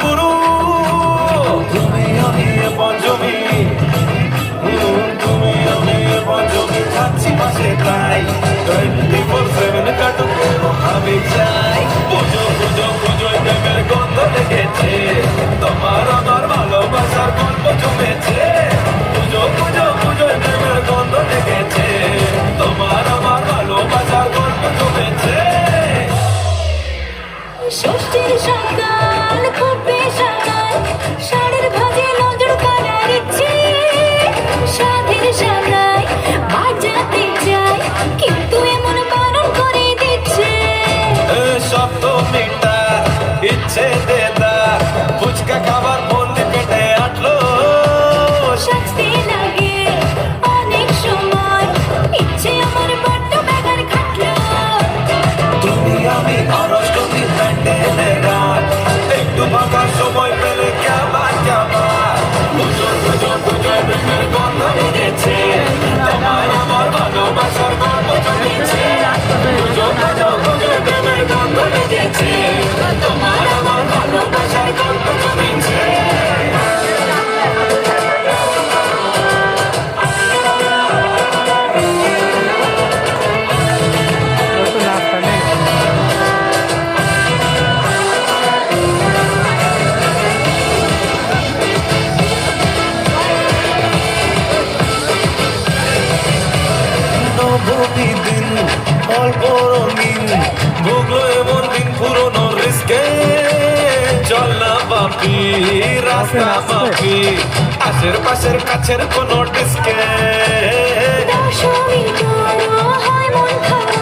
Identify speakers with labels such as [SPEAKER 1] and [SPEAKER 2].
[SPEAKER 1] গুরু তুমি আমি পঞ্চমী, তুমি আমি পঞ্চমী থাকছি পাশে তাই 24/7 কাটুক আমি চাই। পুজো পুজো পুজোয় প্রেমের গন্ধ লেগেছে, তোমার আমার ভালোবাসার গল্প জমেছে। পুজো পুজো পুজোয় প্রেমের গন্ধ লেগেছে, তোমার আমার ভালোবাসার গল্প জমেছে।
[SPEAKER 2] ষষ্ঠীর সকাল খুবই সকাল, শাড়ির ভাজে নজর কানার ইচ্ছে, সাধের সানায় বাজাতে চাই কিন্তু এমন বারণ করে দিচ্ছে।
[SPEAKER 1] সপ্তমীটা ইচ্ছে দেদার, ফুচকা খাবার বন্দি পেটে আটলো।
[SPEAKER 2] সাজতে লাগে অনেক সময়, ইচ্ছে আমার বড্ড ব্যাঘাত খাটলো।
[SPEAKER 1] তুমি আমি অষ্টমী প্যান্ডেলে রাত, একটু ফাঁকা সময় পেলে কেমন কেমন। পুজো পুজো পুজোয় প্রেমের গন্ধ লেগেছে, তোমার আমার ভালোবাসার গল্প জমেছে। পুজো পুজো পুজোয় প্রেমের গন্ধ লেগেছে, তোমার আমার ভালোবাসার গল্প জমেছে। নবমী দিন অল্প রঙিন, ভুগলো এমন দিন পুরনো রিস্কে। চল না বাপি রাস্তা মাপি, আশের পাশের কাছের কোনো ডিস্কে।
[SPEAKER 2] দশমী করো হয় মন খারাপ,